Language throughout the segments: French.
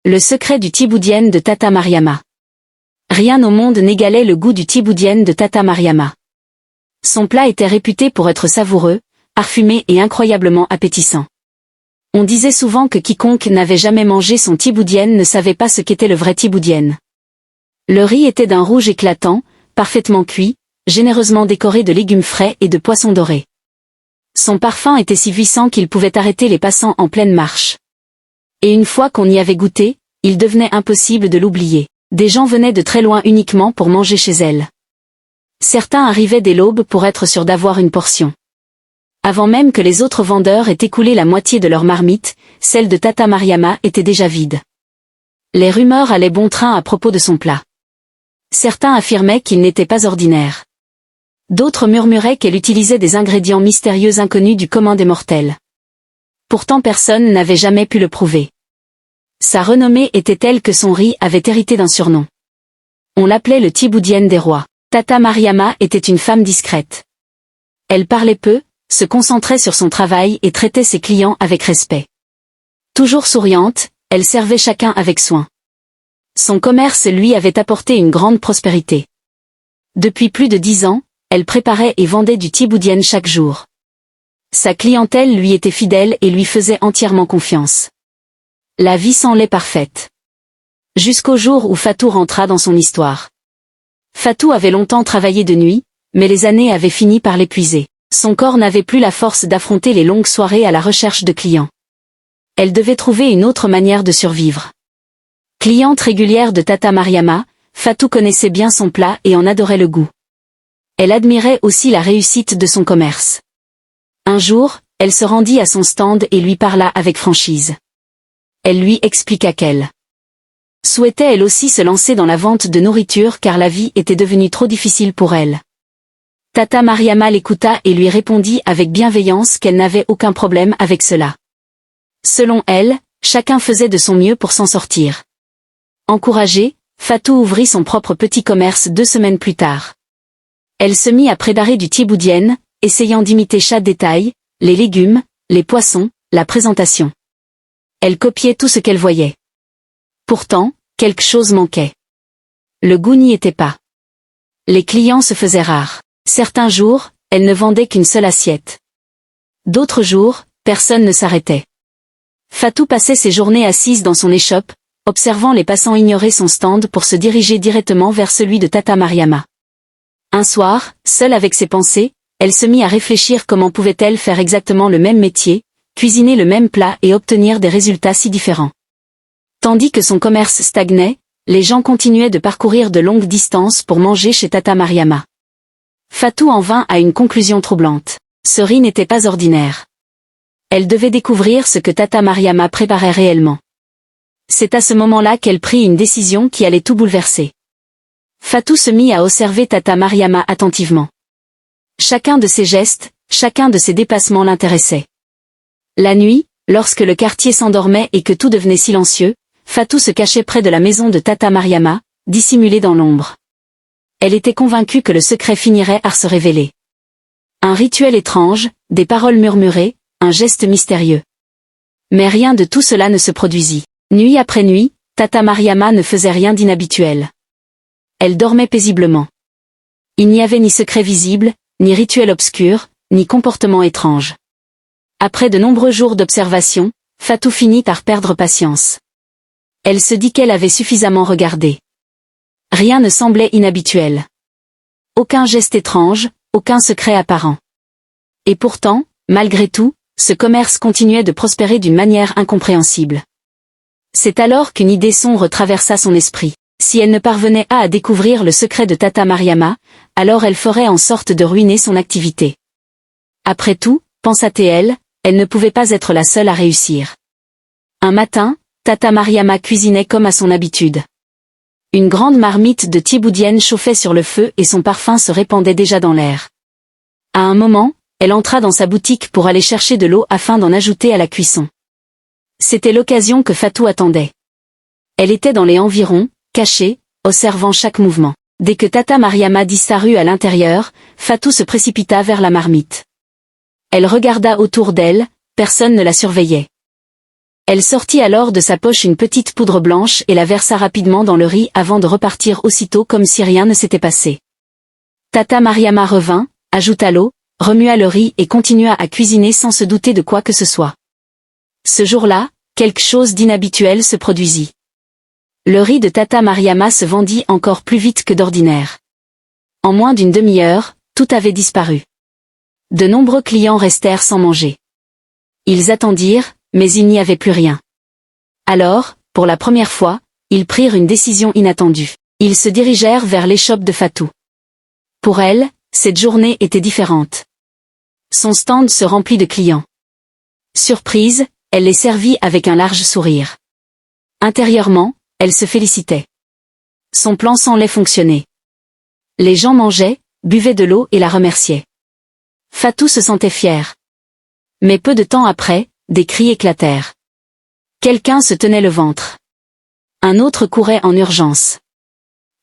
Le secret du tiboudienne de Tata Mariama. Rien au monde n'égalait le goût du tiboudienne de Tata Mariama. Son plat était réputé pour être savoureux, parfumé et incroyablement appétissant. On disait souvent que quiconque n'avait jamais mangé son tiboudienne ne savait pas ce qu'était le vrai tiboudienne. Le riz était d'un rouge éclatant, parfaitement cuit, généreusement décoré de légumes frais et de poissons dorés. Son parfum était si puissant qu'il pouvait arrêter les passants en pleine marche. Et une fois qu'on y avait goûté, il devenait impossible de l'oublier. Des gens venaient de très loin uniquement pour manger chez elle. Certains arrivaient dès l'aube pour être sûrs d'avoir une portion. Avant même que les autres vendeurs aient écoulé la moitié de leur marmite, celle de Tata Mariama était déjà vide. Les rumeurs allaient bon train à propos de son plat. Certains affirmaient qu'il n'était pas ordinaire. D'autres murmuraient qu'elle utilisait des ingrédients mystérieux inconnus du commun des mortels. Pourtant personne n'avait jamais pu le prouver. Sa renommée était telle que son riz avait hérité d'un surnom. On l'appelait le tiboudienne des rois. Tata Mariama était une femme discrète. Elle parlait peu, se concentrait sur son travail et traitait ses clients avec respect. Toujours souriante, elle servait chacun avec soin. Son commerce lui avait apporté une grande prospérité. Depuis plus de 10 ans, elle préparait et vendait du tiboudienne chaque jour. Sa clientèle lui était fidèle et lui faisait entièrement confiance. La vie semblait parfaite. Jusqu'au jour où Fatou rentra dans son histoire. Fatou avait longtemps travaillé de nuit, mais les années avaient fini par l'épuiser. Son corps n'avait plus la force d'affronter les longues soirées à la recherche de clients. Elle devait trouver une autre manière de survivre. Cliente régulière de Tata Mariama, Fatou connaissait bien son plat et en adorait le goût. Elle admirait aussi la réussite de son commerce. Un jour, elle se rendit à son stand et lui parla avec franchise. Elle lui expliqua qu'elle souhaitait elle aussi se lancer dans la vente de nourriture car la vie était devenue trop difficile pour elle. Tata Mariama l'écouta et lui répondit avec bienveillance qu'elle n'avait aucun problème avec cela. Selon elle, chacun faisait de son mieux pour s'en sortir. Encouragée, Fatou ouvrit son propre petit commerce 2 semaines plus tard. Elle se mit à préparer du tiboudienne, essayant d'imiter chaque détail, les légumes, les poissons, la présentation. Elle copiait tout ce qu'elle voyait. Pourtant, quelque chose manquait. Le goût n'y était pas. Les clients se faisaient rares. Certains jours, elle ne vendait qu'une seule assiette. D'autres jours, personne ne s'arrêtait. Fatou passait ses journées assise dans son échoppe, observant les passants ignorer son stand pour se diriger directement vers celui de Tata Mariama. Un soir, seule avec ses pensées, elle se mit à réfléchir comment pouvait-elle faire exactement le même métier, cuisiner le même plat et obtenir des résultats si différents. Tandis que son commerce stagnait, les gens continuaient de parcourir de longues distances pour manger chez Tata Mariama. Fatou en vint à une conclusion troublante. Ce riz n'était pas ordinaire. Elle devait découvrir ce que Tata Mariama préparait réellement. C'est à ce moment-là qu'elle prit une décision qui allait tout bouleverser. Fatou se mit à observer Tata Mariama attentivement. Chacun de ses gestes, chacun de ses déplacements l'intéressait. La nuit, lorsque le quartier s'endormait et que tout devenait silencieux, Fatou se cachait près de la maison de Tata Mariama, dissimulée dans l'ombre. Elle était convaincue que le secret finirait par se révéler. Un rituel étrange, des paroles murmurées, un geste mystérieux. Mais rien de tout cela ne se produisit. Nuit après nuit, Tata Mariama ne faisait rien d'inhabituel. Elle dormait paisiblement. Il n'y avait ni secret visible, ni rituel obscur, ni comportement étrange. Après de nombreux jours d'observation, Fatou finit par perdre patience. Elle se dit qu'elle avait suffisamment regardé. Rien ne semblait inhabituel. Aucun geste étrange, aucun secret apparent. Et pourtant, malgré tout, ce commerce continuait de prospérer d'une manière incompréhensible. C'est alors qu'une idée sombre traversa son esprit. Si elle ne parvenait pas à découvrir le secret de Tata Mariama, alors elle ferait en sorte de ruiner son activité. Après tout, pensa-t-elle, elle ne pouvait pas être la seule à réussir. Un matin, Tata Mariama cuisinait comme à son habitude. Une grande marmite de tiboudienne chauffait sur le feu et son parfum se répandait déjà dans l'air. À un moment, elle entra dans sa boutique pour aller chercher de l'eau afin d'en ajouter à la cuisson. C'était l'occasion que Fatou attendait. Elle était dans les environs, cachée, observant chaque mouvement. Dès que Tata Mariama disparut à l'intérieur, Fatou se précipita vers la marmite. Elle regarda autour d'elle, personne ne la surveillait. Elle sortit alors de sa poche une petite poudre blanche et la versa rapidement dans le riz avant de repartir aussitôt comme si rien ne s'était passé. Tata Mariama revint, ajouta l'eau, remua le riz et continua à cuisiner sans se douter de quoi que ce soit. Ce jour-là, quelque chose d'inhabituel se produisit. Le riz de Tata Mariama se vendit encore plus vite que d'ordinaire. En moins d'une demi-heure, tout avait disparu. De nombreux clients restèrent sans manger. Ils attendirent, mais il n'y avait plus rien. Alors, pour la première fois, ils prirent une décision inattendue. Ils se dirigèrent vers l'échoppe de Fatou. Pour elle, cette journée était différente. Son stand se remplit de clients. Surprise, elle les servit avec un large sourire. Intérieurement, elle se félicitait. Son plan semblait fonctionner. Les gens mangeaient, buvaient de l'eau et la remerciaient. Fatou se sentait fière. Mais peu de temps après, des cris éclatèrent. Quelqu'un se tenait le ventre. Un autre courait en urgence.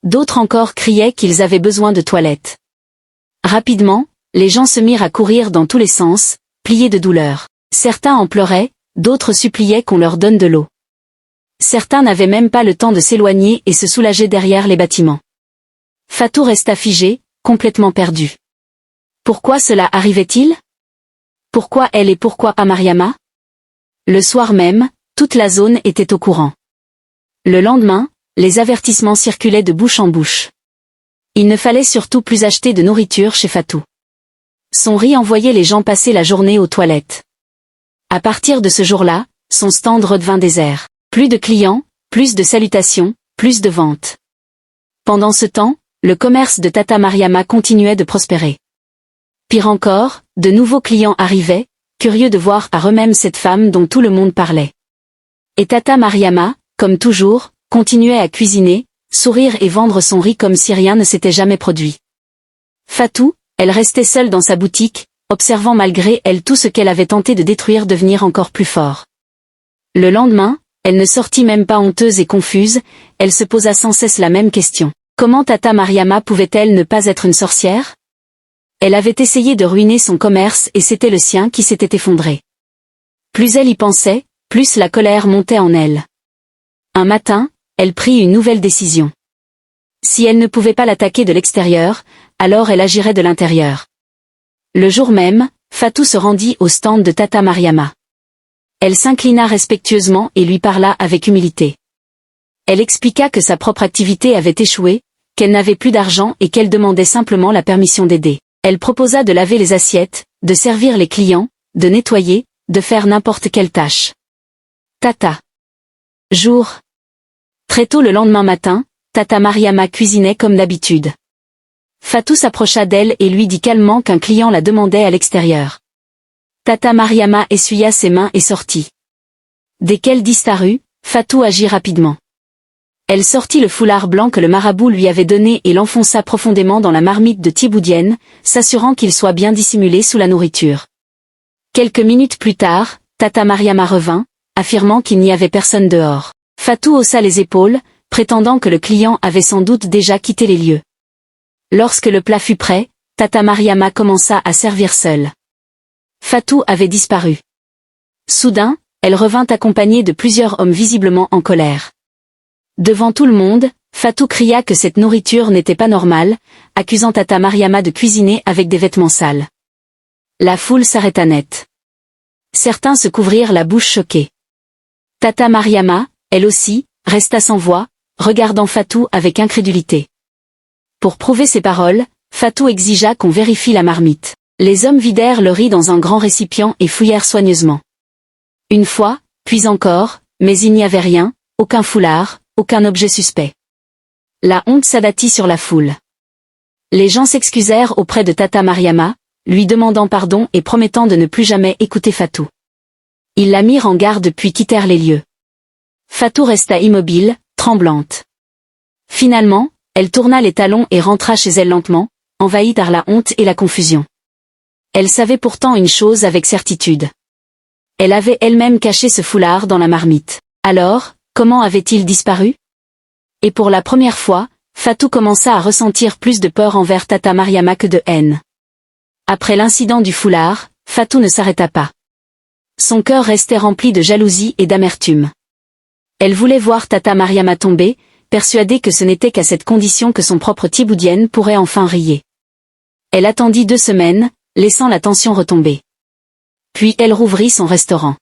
D'autres encore criaient qu'ils avaient besoin de toilettes. Rapidement, les gens se mirent à courir dans tous les sens, pliés de douleur. Certains en pleuraient, d'autres suppliaient qu'on leur donne de l'eau. Certains n'avaient même pas le temps de s'éloigner et se soulager derrière les bâtiments. Fatou resta figée, complètement perdue. Pourquoi cela arrivait-il? Pourquoi elle et pourquoi pas Mariama? Le soir même, toute la zone était au courant. Le lendemain, les avertissements circulaient de bouche en bouche. Il ne fallait surtout plus acheter de nourriture chez Fatou. Son riz envoyait les gens passer la journée aux toilettes. À partir de ce jour-là, son stand redevint désert. Plus de clients, plus de salutations, plus de ventes. Pendant ce temps, le commerce de Tata Mariama continuait de prospérer. Pire encore, de nouveaux clients arrivaient, curieux de voir par eux-mêmes cette femme dont tout le monde parlait. Et Tata Mariama, comme toujours, continuait à cuisiner, sourire et vendre son riz comme si rien ne s'était jamais produit. Fatou, elle restait seule dans sa boutique, observant malgré elle tout ce qu'elle avait tenté de détruire devenir encore plus fort. Le lendemain, elle ne sortit même pas honteuse et confuse, elle se posa sans cesse la même question. Comment Tata Mariama pouvait-elle ne pas être une sorcière? Elle avait essayé de ruiner son commerce et c'était le sien qui s'était effondré. Plus elle y pensait, plus la colère montait en elle. Un matin, elle prit une nouvelle décision. Si elle ne pouvait pas l'attaquer de l'extérieur, alors elle agirait de l'intérieur. Le jour même, Fatou se rendit au stand de Tata Mariama. Elle s'inclina respectueusement et lui parla avec humilité. Elle expliqua que sa propre activité avait échoué, qu'elle n'avait plus d'argent et qu'elle demandait simplement la permission d'aider. Elle proposa de laver les assiettes, de servir les clients, de nettoyer, de faire n'importe quelle tâche. Tata. Jour. Très tôt le lendemain matin, Tata Mariama cuisinait comme d'habitude. Fatou s'approcha d'elle et lui dit calmement qu'un client la demandait à l'extérieur. Tata Mariama essuya ses mains et sortit. Dès qu'elle disparut, Fatou agit rapidement. Elle sortit le foulard blanc que le marabout lui avait donné et l'enfonça profondément dans la marmite de Thiboudienne, s'assurant qu'il soit bien dissimulé sous la nourriture. Quelques minutes plus tard, Tata Mariama revint, affirmant qu'il n'y avait personne dehors. Fatou haussa les épaules, prétendant que le client avait sans doute déjà quitté les lieux. Lorsque le plat fut prêt, Tata Mariama commença à servir seule. Fatou avait disparu. Soudain, elle revint accompagnée de plusieurs hommes visiblement en colère. Devant tout le monde, Fatou cria que cette nourriture n'était pas normale, accusant Tata Mariama de cuisiner avec des vêtements sales. La foule s'arrêta net. Certains se couvrirent la bouche choqués. Tata Mariama, elle aussi, resta sans voix, regardant Fatou avec incrédulité. Pour prouver ses paroles, Fatou exigea qu'on vérifie la marmite. Les hommes vidèrent le riz dans un grand récipient et fouillèrent soigneusement. Une fois, puis encore, mais il n'y avait rien, aucun foulard, aucun objet suspect. La honte s'abattit sur la foule. Les gens s'excusèrent auprès de Tata Mariama, lui demandant pardon et promettant de ne plus jamais écouter Fatou. Ils la mirent en garde puis quittèrent les lieux. Fatou resta immobile, tremblante. Finalement, elle tourna les talons et rentra chez elle lentement, envahie par la honte et la confusion. Elle savait pourtant une chose avec certitude. Elle avait elle-même caché ce foulard dans la marmite. Alors, comment avait-il disparu? Et pour la première fois, Fatou commença à ressentir plus de peur envers Tata Mariama que de haine. Après l'incident du foulard, Fatou ne s'arrêta pas. Son cœur restait rempli de jalousie et d'amertume. Elle voulait voir Tata Mariama tomber, persuadée que ce n'était qu'à cette condition que son propre Thiboudienne pourrait enfin rier. Elle attendit 2 semaines, laissant la tension retomber. Puis elle rouvrit son restaurant.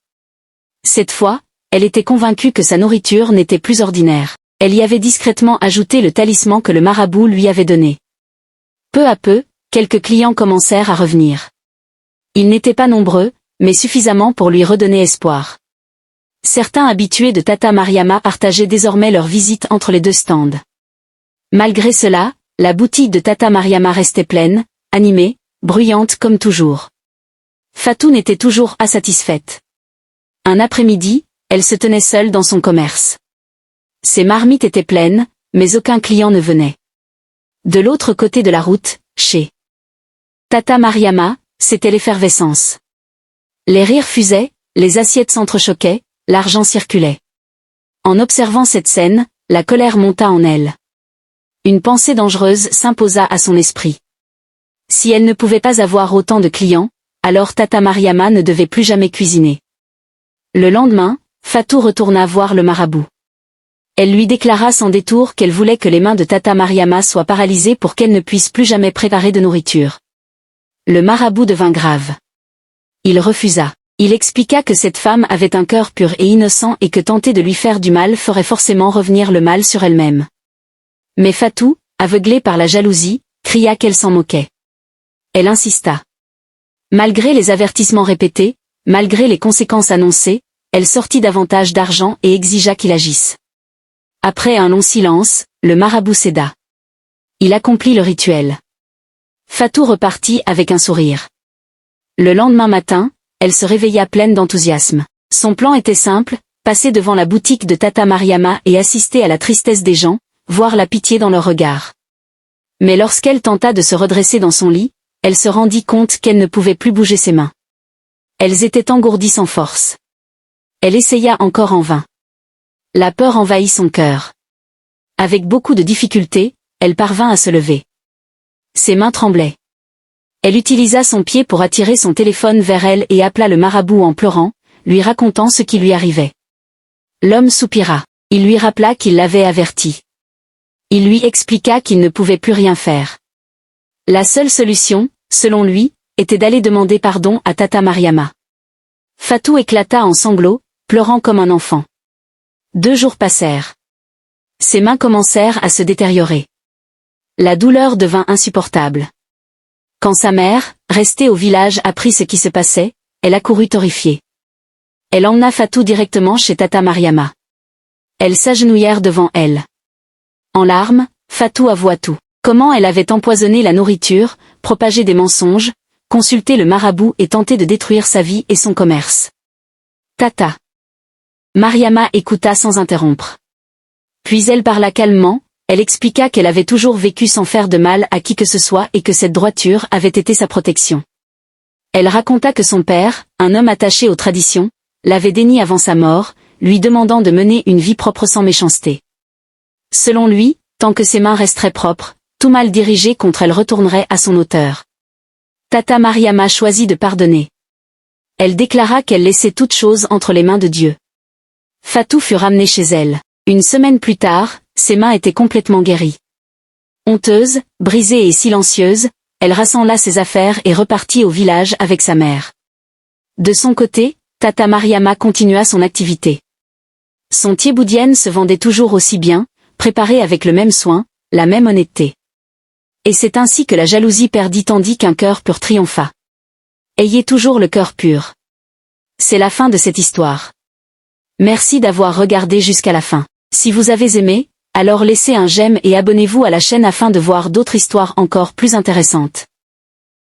Cette fois, elle était convaincue que sa nourriture n'était plus ordinaire. Elle y avait discrètement ajouté le talisman que le marabout lui avait donné. Peu à peu, quelques clients commencèrent à revenir. Ils n'étaient pas nombreux, mais suffisamment pour lui redonner espoir. Certains habitués de Tata Mariama partageaient désormais leur visite entre les 2 stands. Malgré cela, la boutique de Tata Mariama restait pleine, animée, bruyante comme toujours. Fatou n'était toujours pas satisfaite. Un après-midi, elle se tenait seule dans son commerce. Ses marmites étaient pleines, mais aucun client ne venait. De l'autre côté de la route, chez Tata Mariama, c'était l'effervescence. Les rires fusaient, les assiettes s'entrechoquaient, l'argent circulait. En observant cette scène, la colère monta en elle. Une pensée dangereuse s'imposa à son esprit. Si elle ne pouvait pas avoir autant de clients, alors Tata Mariama ne devait plus jamais cuisiner. Le lendemain, Fatou retourna voir le marabout. Elle lui déclara sans détour qu'elle voulait que les mains de Tata Mariama soient paralysées pour qu'elle ne puisse plus jamais préparer de nourriture. Le marabout devint grave. Il refusa. Il expliqua que cette femme avait un cœur pur et innocent et que tenter de lui faire du mal ferait forcément revenir le mal sur elle-même. Mais Fatou, aveuglée par la jalousie, cria qu'elle s'en moquait. Elle insista. Malgré les avertissements répétés, malgré les conséquences annoncées, elle sortit davantage d'argent et exigea qu'il agisse. Après un long silence, le marabout céda. Il accomplit le rituel. Fatou repartit avec un sourire. Le lendemain matin, elle se réveilla pleine d'enthousiasme. Son plan était simple, passer devant la boutique de Tata Mariama et assister à la tristesse des gens, voir la pitié dans leurs regards. Mais lorsqu'elle tenta de se redresser dans son lit, elle se rendit compte qu'elle ne pouvait plus bouger ses mains. Elles étaient engourdies sans force. Elle essaya encore en vain. La peur envahit son cœur. Avec beaucoup de difficulté, elle parvint à se lever. Ses mains tremblaient. Elle utilisa son pied pour attirer son téléphone vers elle et appela le marabout en pleurant, lui racontant ce qui lui arrivait. L'homme soupira. Il lui rappela qu'il l'avait averti. Il lui expliqua qu'il ne pouvait plus rien faire. La seule solution, selon lui, était d'aller demander pardon à Tata Mariama. Fatou éclata en sanglots, pleurant comme un enfant. 2 jours passèrent. Ses mains commencèrent à se détériorer. La douleur devint insupportable. Quand sa mère, restée au village, apprit ce qui se passait, elle accourut horrifiée. Elle emmena Fatou directement chez Tata Mariama. Elles s'agenouillèrent devant elle. En larmes, Fatou avoua tout. Comment elle avait empoisonné la nourriture, propagé des mensonges, consulté le marabout et tenté de détruire sa vie et son commerce. Tata Mariama écouta sans interrompre. Puis elle parla calmement, elle expliqua qu'elle avait toujours vécu sans faire de mal à qui que ce soit et que cette droiture avait été sa protection. Elle raconta que son père, un homme attaché aux traditions, l'avait dénie avant sa mort, lui demandant de mener une vie propre sans méchanceté. Selon lui, tant que ses mains resteraient propres, tout mal dirigé contre elle retournerait à son auteur. Tata Mariama choisit de pardonner. Elle déclara qu'elle laissait toute chose entre les mains de Dieu. Fatou fut ramenée chez elle. Une semaine plus tard, ses mains étaient complètement guéries. Honteuse, brisée et silencieuse, elle rassembla ses affaires et repartit au village avec sa mère. De son côté, Tata Mariama continua son activité. Son thiéboudienne se vendait toujours aussi bien, préparée avec le même soin, la même honnêteté. Et c'est ainsi que la jalousie perdit tandis qu'un cœur pur triompha. Ayez toujours le cœur pur. C'est la fin de cette histoire. Merci d'avoir regardé jusqu'à la fin. Si vous avez aimé, alors laissez un j'aime et abonnez-vous à la chaîne afin de voir d'autres histoires encore plus intéressantes.